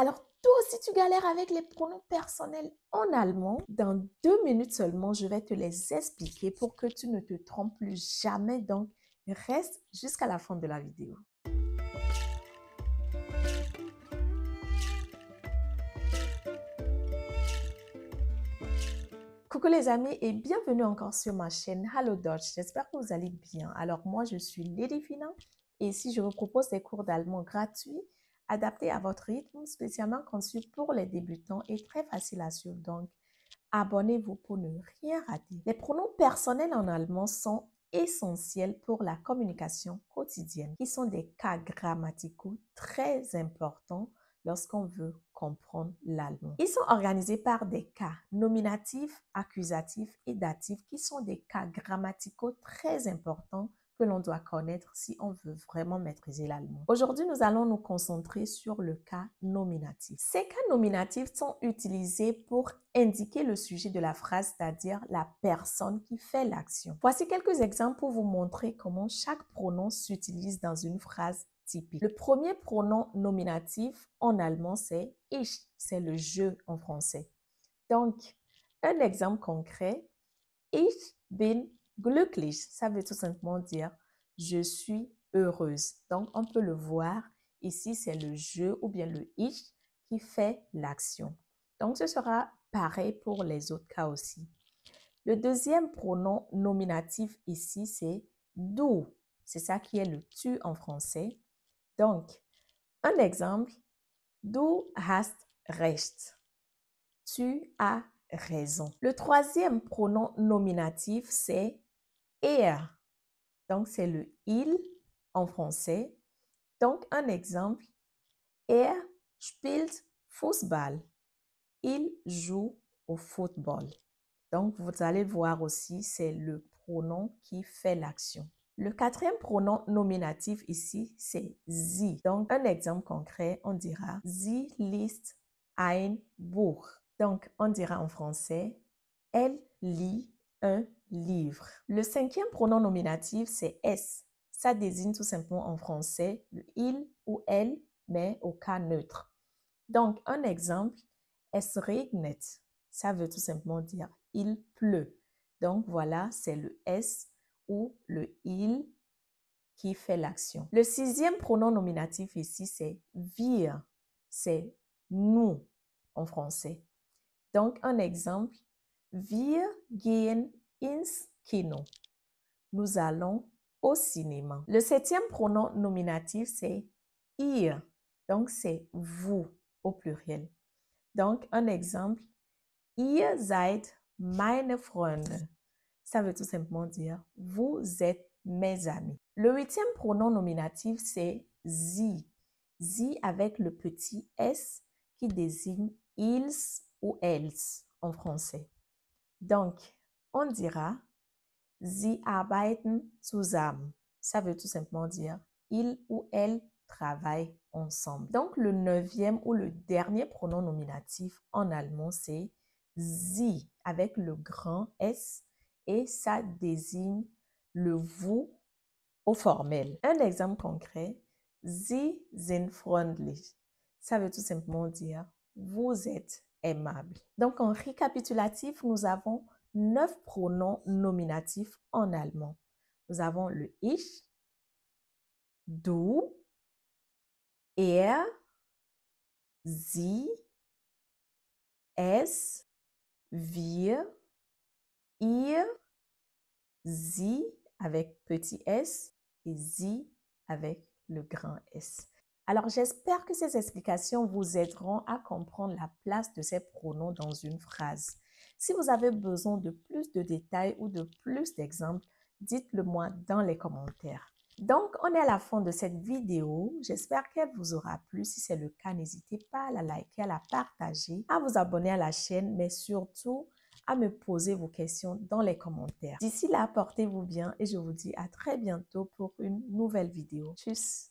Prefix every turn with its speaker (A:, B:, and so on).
A: Alors, toi aussi, tu galères avec les pronoms personnels en allemand. Dans 2 minutes seulement, je vais te les expliquer pour que tu ne te trompes plus jamais. Donc, reste jusqu'à la fin de la vidéo. Coucou les amis et bienvenue encore sur ma chaîne Hello Dutch. J'espère que vous allez bien. Alors, moi, je suis Lady Fina et ici, je vous propose des cours d'allemand gratuits adaptés à votre rythme, spécialement conçus pour les débutants et très faciles à suivre. Donc, abonnez-vous pour ne rien rater. Les pronoms personnels en allemand sont essentiels pour la communication quotidienne, qui sont des cas grammaticaux très importants lorsqu'on veut comprendre l'allemand. Ils sont organisés par des cas nominatifs, accusatifs et datifs qui sont des cas grammaticaux très importants que l'on doit connaître si on veut vraiment maîtriser l'allemand. Aujourd'hui, nous allons nous concentrer sur le cas nominatif. Ces cas nominatifs sont utilisés pour indiquer le sujet de la phrase, c'est-à-dire la personne qui fait l'action. Voici quelques exemples pour vous montrer comment chaque pronom s'utilise dans une phrase typique. Le premier pronom nominatif en allemand, c'est ich, c'est le je en français. Donc, un exemple concret, ich bin glücklich, ça veut tout simplement dire je suis heureuse. Donc, on peut le voir ici, c'est le je ou bien le ich qui fait l'action. Donc, ce sera pareil pour les autres cas aussi. Le deuxième pronom nominatif ici, c'est du. C'est ça qui est le tu en français. Donc, un exemple, du hast recht. Tu as raison. Le troisième pronom nominatif, c'est er. Donc, c'est le il en français. Donc, un exemple, er spielt Fußball. Il joue au football. Donc, vous allez voir aussi, c'est le pronom qui fait l'action. Le quatrième pronom nominatif ici, c'est sie. Donc, un exemple concret, on dira sie liest ein Buch. Donc, on dira en français, elle lit un livre. Le cinquième pronom nominatif, c'est es. Ça désigne tout simplement en français le il ou elle, mais au cas neutre. Donc, un exemple, es regnet. Ça veut tout simplement dire il pleut. Donc, voilà, c'est le es ou le il qui fait l'action. Le sixième pronom nominatif ici, c'est wir. C'est nous en français. Donc, un exemple, wir gehen ins Kino. Nous allons au cinéma. Le septième pronom nominatif, c'est ihr. Donc, c'est vous au pluriel. Donc, un exemple, ihr seid meine Freunde. Ça veut tout simplement dire, vous êtes mes amis. Le huitième pronom nominatif, c'est sie. Sie avec le petit s qui désigne ils ou elles en français. Donc, on dira, sie arbeiten zusammen. Ça veut tout simplement dire, ils ou elles travaillent ensemble. Donc, le neuvième ou le dernier pronom nominatif en allemand, c'est sie avec le grand S et ça désigne le vous au formel. Un exemple concret, sie sind freundlich. Ça veut tout simplement dire vous êtes aimable. Donc, en récapitulatif, nous avons 9 pronoms nominatifs en allemand. Nous avons le ich, du, er, sie, es, wir, ihr, sie avec petit s et sie avec le grand S. Alors, j'espère que ces explications vous aideront à comprendre la place de ces pronoms dans une phrase. Si vous avez besoin de plus de détails ou de plus d'exemples, dites-le moi dans les commentaires. Donc, on est à la fin de cette vidéo. J'espère qu'elle vous aura plu. Si c'est le cas, n'hésitez pas à la liker, à la partager, à vous abonner à la chaîne, mais surtout, à me poser vos questions dans les commentaires. D'ici là, portez-vous bien et je vous dis à très bientôt pour une nouvelle vidéo. Tchuss!